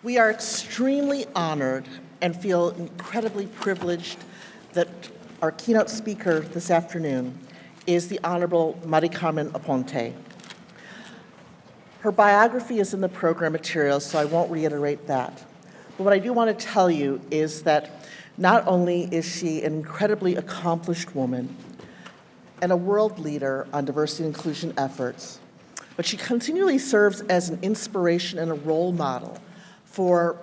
We are extremely honored and feel incredibly privileged that our keynote speaker this afternoon is the Honorable Mari Carmen Aponte. Her biography is in the program materials, so I won't reiterate that. But what I do want to tell you is that not only is she an incredibly accomplished woman and a world leader on diversity and inclusion efforts, but she continually serves as an inspiration and a role model for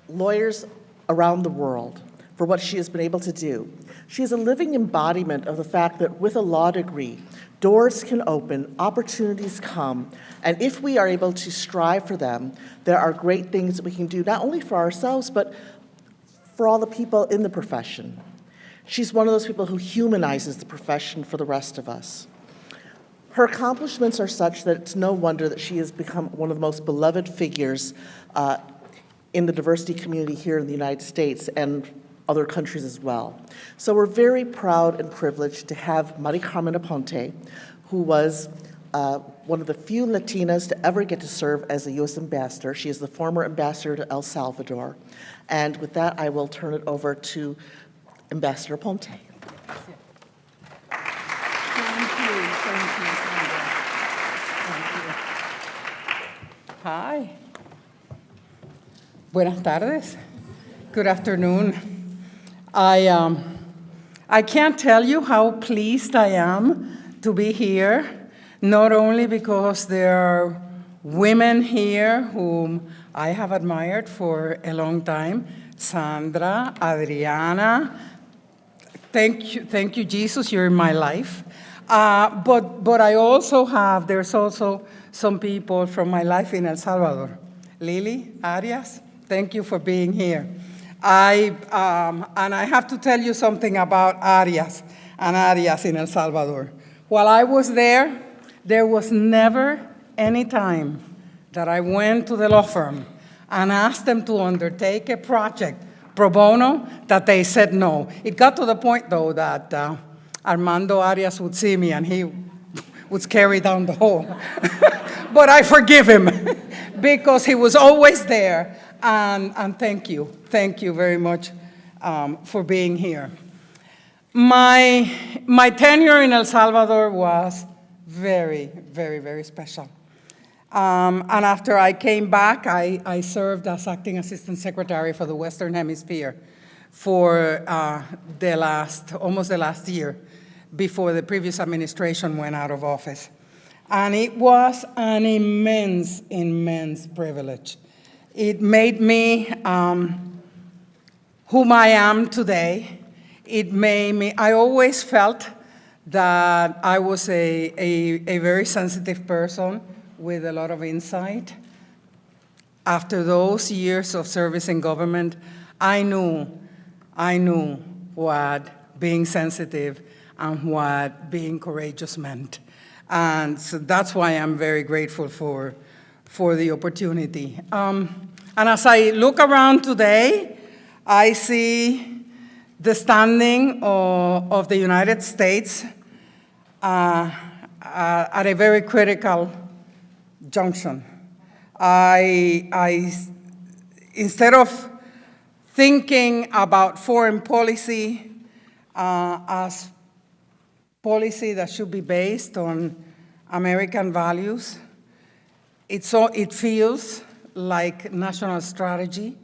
lawyers around the world for what she has been able to do. She is a living embodiment of the fact that with a law degree, doors can open, opportunities come, and if we are able to strive for them, there are great things that we can do, not only for ourselves, but for all the people in the profession. She's one of those people who humanizes the profession for the rest of us. Her accomplishments are such that it's no wonder that she has become one of the most beloved figures in the diversity community here in the United States and other countries as well. So we're very proud and privileged to have Mari Carmen Aponte, who was one of the few Latinas to ever get to serve as a U.S. ambassador. She is the former ambassador to El Salvador. And with that, I will turn it over to Ambassador Aponte. Thank you, Sandra. Thank you. Hi. Buenas tardes. Good afternoon. I can't tell you how pleased I am to be here, not only because there are women here whom I have admired for a long time, Sandra, Adriana. Thank you, Jesus, you're in my life. But I also have, there's also some people from my life in El Salvador. Lily Arias, thank you for being here. And I have to tell you something about Arias and Arias in El Salvador. While I was there was never any time that I went to the law firm and asked them to undertake a project pro bono that they said no. It got to the point, though, that Armando Arias would see me and he would scare down the hall. But I forgive him because he was always there. And thank you very much for being here. My tenure in El Salvador was very, very, very special. And after I came back, I served as acting assistant secretary for the Western Hemisphere for almost the last year before the previous administration went out of office. And it was an immense, immense privilege. It made me whom I am today. It made me, I always felt that I was a very sensitive person with a lot of insight. After those years of service in government, I knew what being sensitive and what being courageous meant. And so that's why I'm very grateful for the opportunity. And as I look around today, I see the standing of the United States at a very critical junction. Instead of thinking about foreign policy as policy that should be based on American values, it feels like national strategy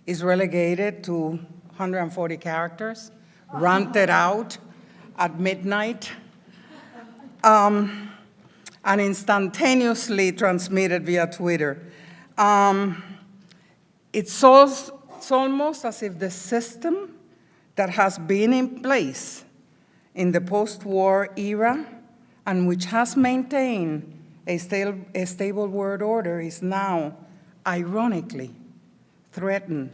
is relegated to 140 characters, ranted out at midnight, and instantaneously transmitted via Twitter. It's almost as if the system that has been in place in the post-war era and which has maintained a stable world order is now, ironically, threatened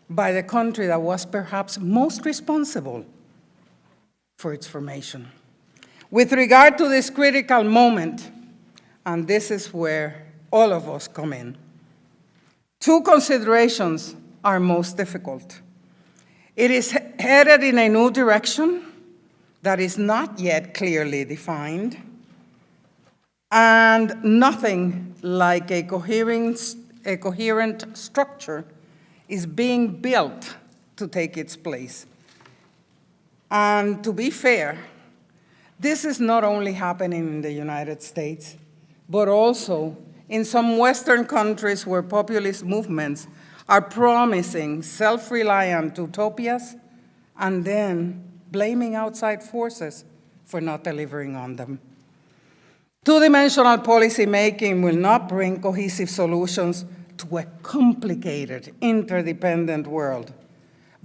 by the country that was perhaps most responsible for its formation. With regard to this critical moment, and this is where all of us come in, two considerations are most difficult. It is headed in a new direction that is not yet clearly defined, and nothing like a coherent a coherent structure is being built to take its place. And to be fair, this is not only happening in the United States, but also in some Western countries where populist movements are promising self-reliant utopias and then blaming outside forces for not delivering on them. Two-dimensional policymaking will not bring cohesive solutions to a complicated, interdependent world.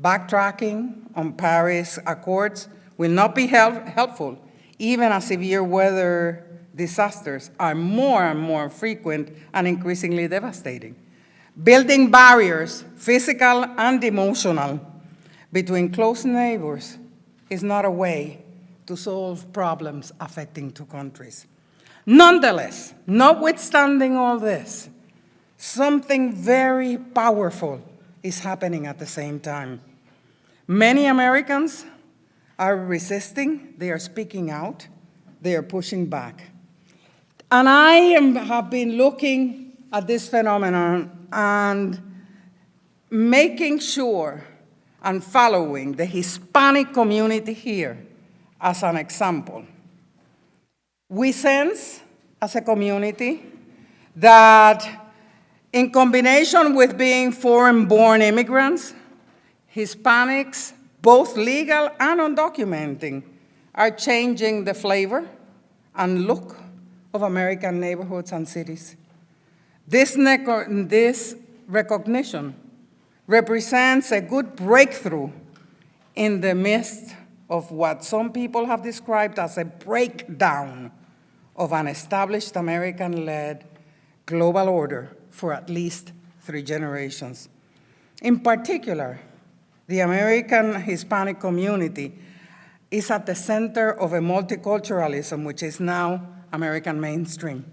Backtracking on Paris Accords will not be helpful, even as severe weather disasters are more and more frequent and increasingly devastating. Building barriers, physical and emotional, between close neighbors is not a way to solve problems affecting two countries. Nonetheless, notwithstanding all this, something very powerful is happening at the same time. Many Americans are resisting, they are speaking out, they are pushing back. And I have been looking at this phenomenon and making sure and following the Hispanic community here as an example. We sense, as a community, that in combination with being foreign-born immigrants, Hispanics, both legal and undocumented, are changing the flavor and look of American neighborhoods and cities. This recognition represents a good breakthrough in the midst of what some people have described as a breakdown of an established American-led global order for at least 3 generations. In particular, the American Hispanic community is at the center of a multiculturalism which is now American mainstream.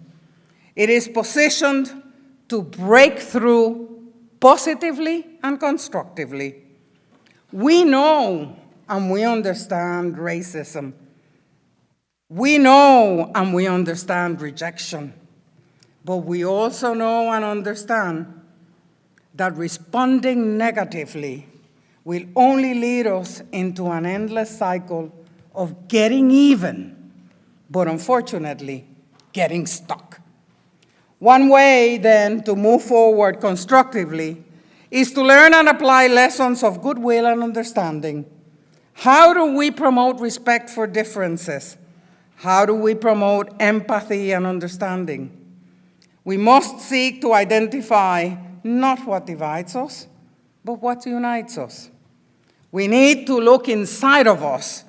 It is positioned to break through positively and constructively. We know and we understand racism. We know and we understand rejection. But we also know and understand that responding negatively will only lead us into an endless cycle of getting even, but unfortunately, getting stuck. One way, then, to move forward constructively is to learn and apply lessons of goodwill and understanding. How do we promote respect for differences? How do we promote empathy and understanding? We must seek to identify not what divides us, but what unites us. We need to look inside of us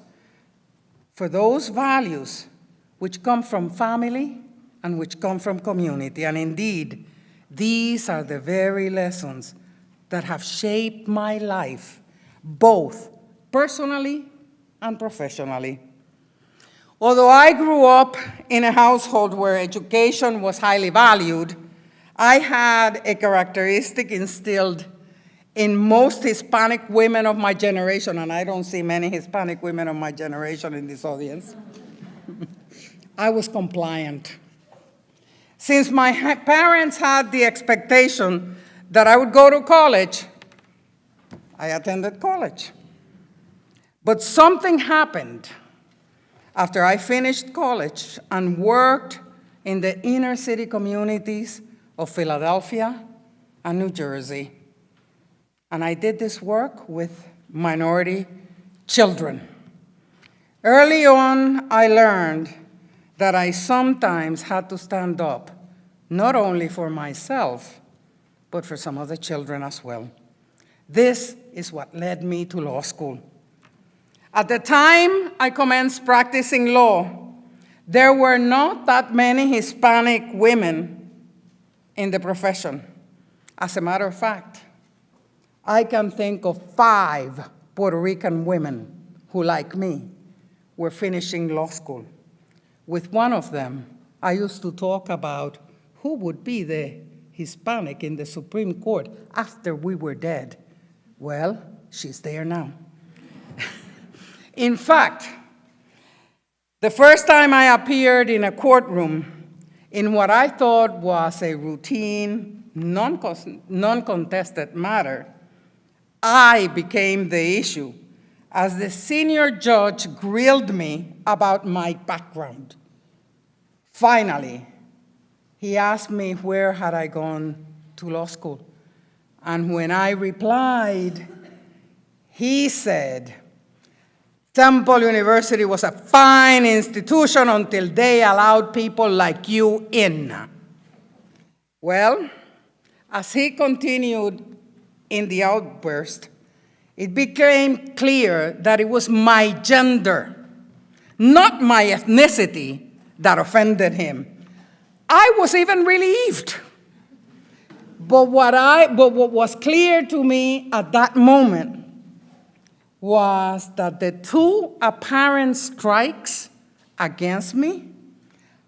for those values which come from family and which come from community. And indeed, these are the very lessons that have shaped my life, both personally and professionally. Although I grew up in a household where education was highly valued, I had a characteristic instilled in most Hispanic women of my generation, and I don't see many Hispanic women of my generation in this audience. I was compliant. Since my parents had the expectation that I would go to college, I attended college. But something happened after I finished college and worked in the inner city communities of Philadelphia and New Jersey. And I did this work with minority children. Early on, I learned that I sometimes had to stand up, not only for myself, but for some of the children as well. This is what led me to law school. At the time I commenced practicing law, there were not that many Hispanic women in the profession. As a matter of fact, I can think of 5 Puerto Rican women who, like me, were finishing law school. With one of them, I used to talk about who would be the Hispanic in the Supreme Court after we were dead. Well, she's there now. In fact, the first time I appeared in a courtroom in what I thought was a routine non-contested matter, I became the issue as the senior judge grilled me about my background. Finally, he asked me where had I gone to law school. And when I replied, he said, Temple University was a fine institution until they allowed people like you in. Well, as he continued in the outburst, it became clear that it was my gender, not my ethnicity, that offended him. I was even relieved. But what was clear to me at that moment was that the two apparent strikes against me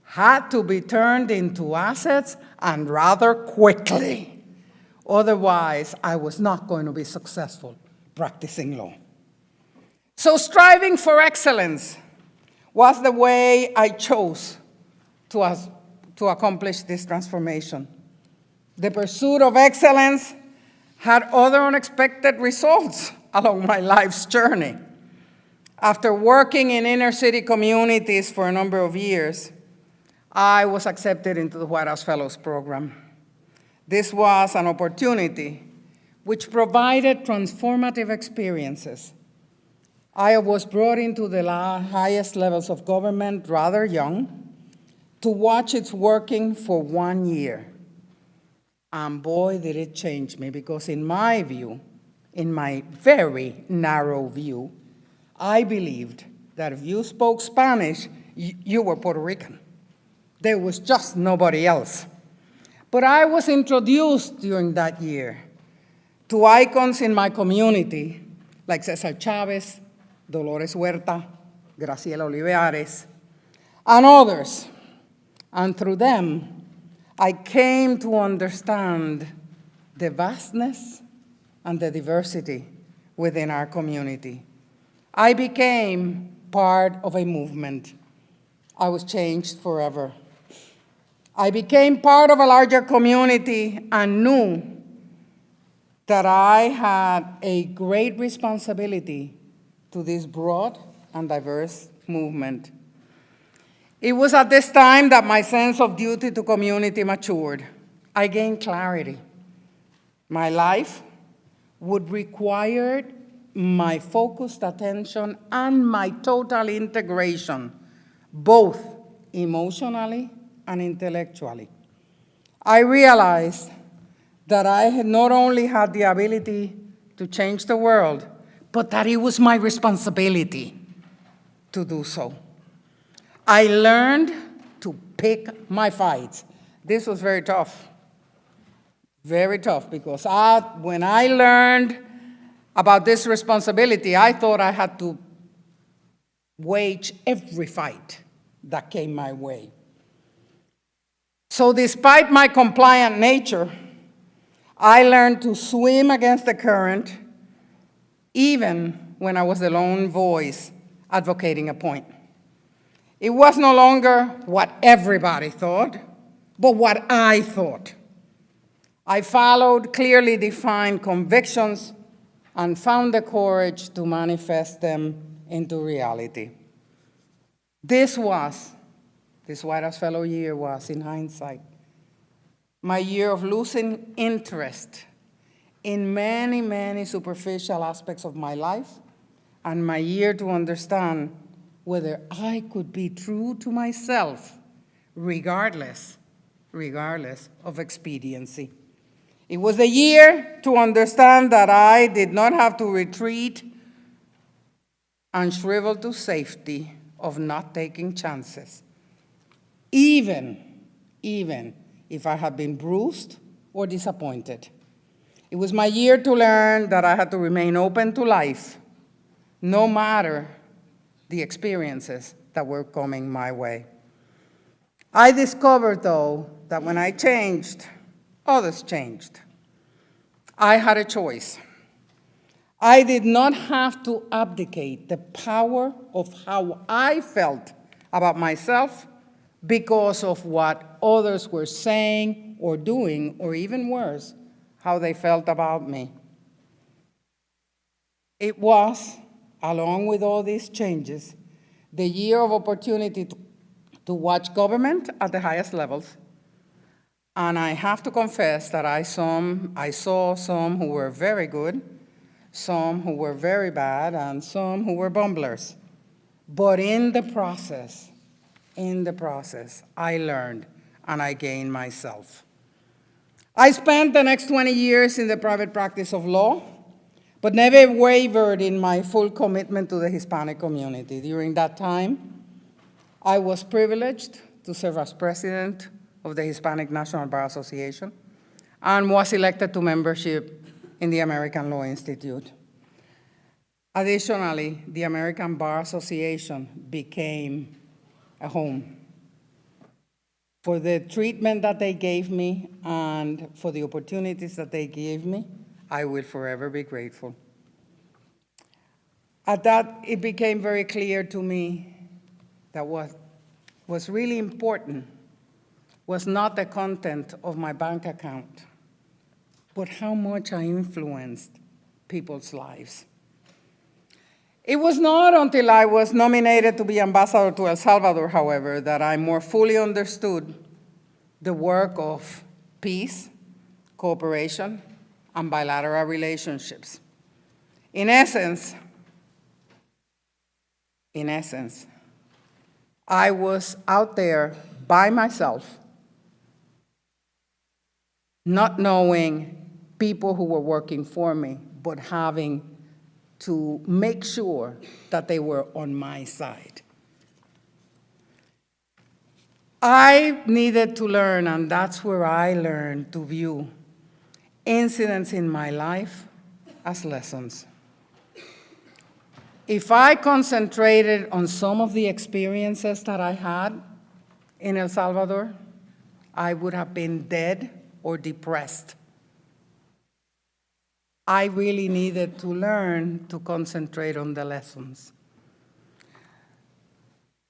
had to be turned into assets, and rather quickly. Otherwise, I was not going to be successful practicing law. So striving for excellence was the way I chose to accomplish this transformation. The pursuit of excellence had other unexpected results along my life's journey. After working in inner city communities for a number of years, I was accepted into the White House Fellows Program. This was an opportunity which provided transformative experiences. I was brought into the highest levels of government rather young to watch its working for 1 year. And boy, did it change me, because in my view, in my very narrow view, I believed that if you spoke Spanish, you were Puerto Rican. There was just nobody else. But I was introduced during that year to icons in my community, like Cesar Chavez, Dolores Huerta, Graciela Olivares, and others. And through them, I came to understand the vastness and the diversity within our community. I became part of a movement. I was changed forever. I became part of a larger community and knew that I had a great responsibility to this broad and diverse movement. It was at this time that my sense of duty to community matured. I gained clarity. My life would require my focused attention and my total integration, both emotionally and intellectually. I realized that I had not only had the ability to change the world, but that it was my responsibility to do so. I learned to pick my fights. This was very tough, because when I learned about this responsibility, I thought I had to wage every fight that came my way. So despite my compliant nature, I learned to swim against the current, even when I was the lone voice advocating a point. It was no longer what everybody thought, but what I thought. I followed clearly defined convictions and found the courage to manifest them into reality. This White House Fellow year was, in hindsight, my year of losing interest in many, many superficial aspects of my life, and my year to understand whether I could be true to myself, regardless of expediency. It was a year to understand that I did not have to retreat and shrivel to safety of not taking chances, even if I had been bruised or disappointed. It was my year to learn that I had to remain open to life, no matter the experiences that were coming my way. I discovered, though, that when I changed, others changed. I had a choice. I did not have to abdicate the power of how I felt about myself because of what others were saying or doing, or even worse, how they felt about me. It was, along with all these changes, the year of opportunity to watch government at the highest levels. And I have to confess that I saw some who were very good, some who were very bad, and some who were bumblers. But in the process, I learned and I gained myself. I spent the next 20 years in the private practice of law, but never wavered in my full commitment to the Hispanic community. During that time, I was privileged to serve as president of the Hispanic National Bar Association and was elected to membership in the American Law Institute. Additionally, the American Bar Association became a home for the treatment that they gave me and for the opportunities that they gave me. I will forever be grateful. At that, it became very clear to me that what was really important was not the content of my bank account, but how much I influenced people's lives. It was not until I was nominated to be ambassador to El Salvador, however, that I more fully understood the work of peace, cooperation, and bilateral relationships. In essence, I was out there by myself, not knowing people who were working for me, but having to make sure that they were on my side. I needed to learn, and that's where I learned to view incidents in my life as lessons. If I concentrated on some of the experiences that I had in El Salvador, I would have been dead or depressed. I really needed to learn to concentrate on the lessons.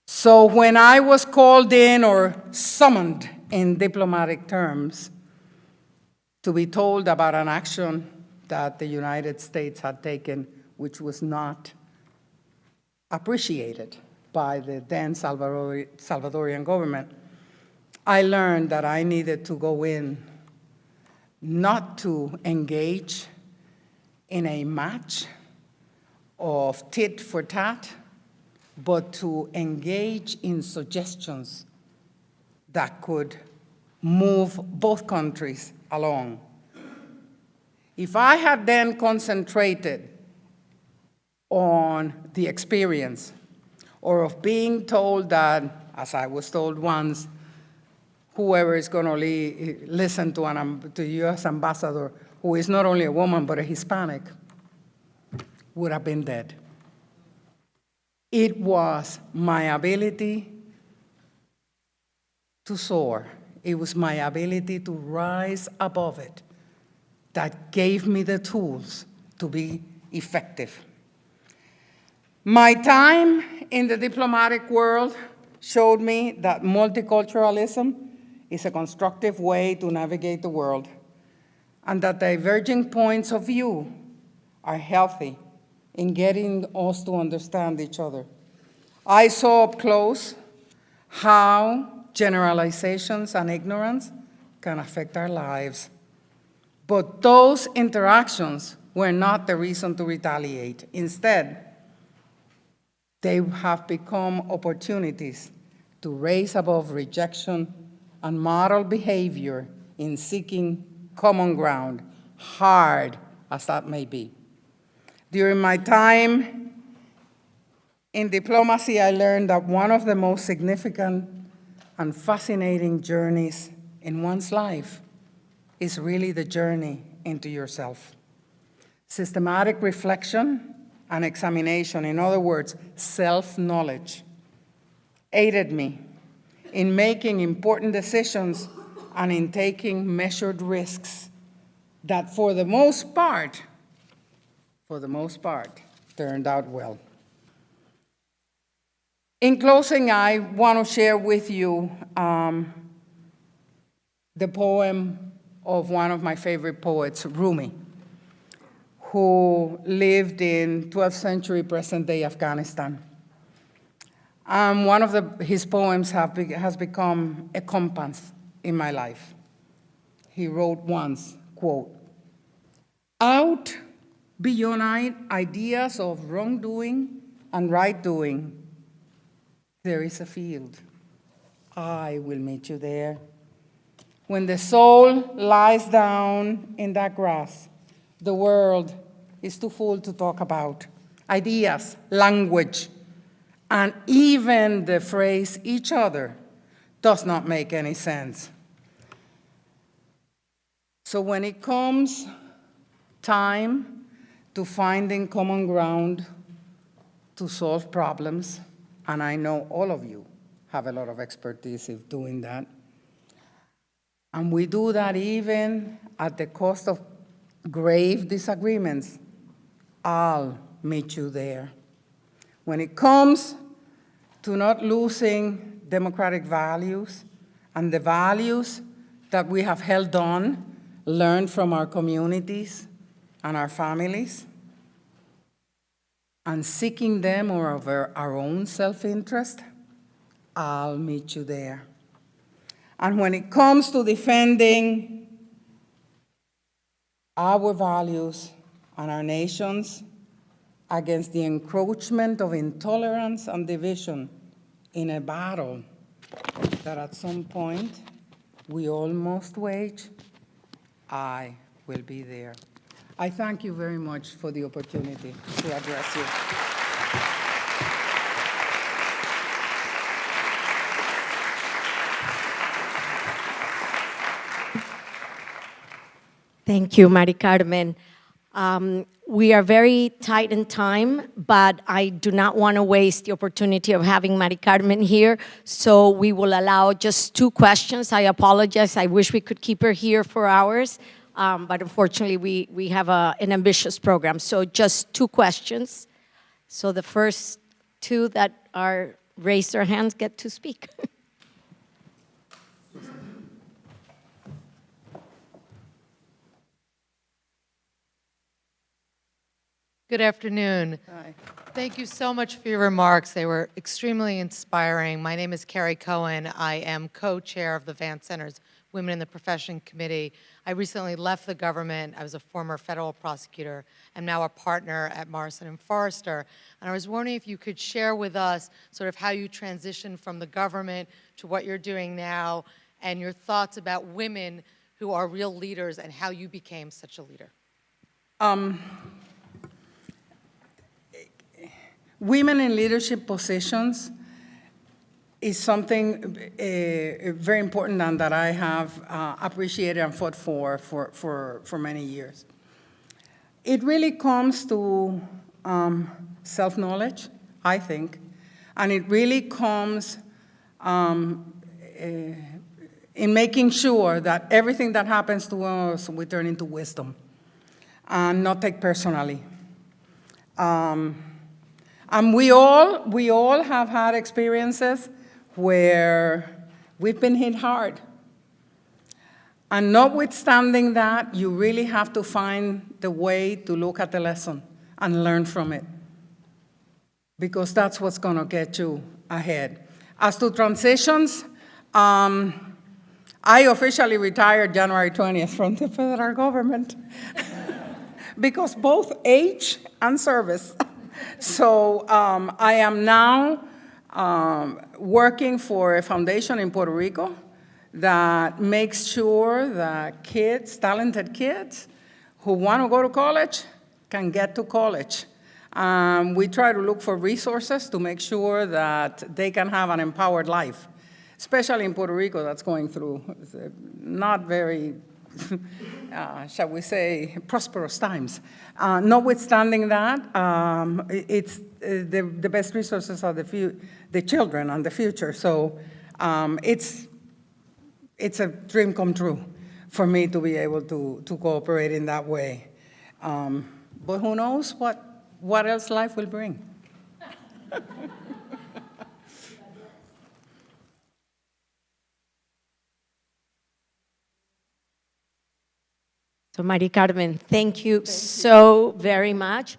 So when I was called in or summoned in diplomatic terms to be told about an action that the United States had taken, which was not appreciated by the then Salvadorian government, I learned that I needed to go in not to engage in a match of tit for tat, but to engage in suggestions that could move both countries along. If I had then concentrated on the experience or of being told that, as I was told once, whoever is going to listen to a U.S. ambassador who is not only a woman but a Hispanic would have been dead. It was my ability to soar. It was my ability to rise above it that gave me the tools to be effective. My time in the diplomatic world showed me that multiculturalism is a constructive way to navigate the world, and that diverging points of view are healthy in getting us to understand each other. I saw up close how generalizations and ignorance can affect our lives. But those interactions were not the reason to retaliate. Instead, they have become opportunities to raise above rejection and model behavior in seeking common ground, hard as that may be. During my time in diplomacy, I learned that one of the most significant and fascinating journeys in one's life is really the journey into yourself. Systematic reflection and examination, in other words, self-knowledge, aided me in making important decisions and in taking measured risks that for the most part, turned out well. In closing, I want to share with you the poem of one of my favorite poets, Rumi, who lived in 12th century present-day Afghanistan. One of his poems has become a compass in my life. He wrote once, quote, "Out beyond ideas of wrongdoing and right doing, there is a field. I will meet you there. When the soul lies down in that grass, the world is too full to talk about. Ideas, language, and even the phrase each other does not make any sense." So when it comes time to finding common ground to solve problems, and I know all of you have a lot of expertise in doing that, and we do that even at the cost of grave disagreements, I'll meet you there. When it comes to not losing democratic values and the values that we have held on, learned from our communities and our families, and seeking them over our own self-interest, I'll meet you there. And when it comes to defending our values and our nations against the encroachment of intolerance and division in a battle that at some point we all must wage, I will be there. I thank you very much for the opportunity to address you. Thank you, Mari Carmen. We are very tight in time, but I do not want to waste the opportunity of having Mari Carmen here, so we will allow just 2 questions. I apologize. I wish we could keep her here for hours, but unfortunately, we have an ambitious program, so just 2 questions. So the first 2 that are raised their hands get to speak. Good afternoon. Hi. Thank you so much for your remarks. They were extremely inspiring. My name is Carrie Cohen. I am co-chair of the Vance Center's Women in the Profession Committee. I recently left the government. I was a former federal prosecutor and now a partner at Morrison & Foerster. And I was wondering if you could share with us sort of how you transitioned from the government to what you're doing now and your thoughts about women who are real leaders and how you became such a leader. Women in leadership positions is something very important and that I have appreciated and fought for many years. It really comes to self-knowledge, I think, and it really comes in making sure that everything that happens to us, we turn into wisdom and not take personally. And we all have had experiences where we've been hit hard. And notwithstanding that, you really have to find the way to look at the lesson and learn from it, because that's what's going to get you ahead. As to transitions, I officially retired January 20th from the federal government because both age and service. So I am now working for a foundation in Puerto Rico that makes sure that kids, talented kids, who want to go to college can get to college. We try to look for resources to make sure that they can have an empowered life, especially in Puerto Rico that's going through not very shall we say, prosperous times. Notwithstanding that, it's the best resources are the children and the future. So it's a dream come true for me to be able to cooperate in that way. But who knows what else life will bring. So Mari Carmen, thank you so very much.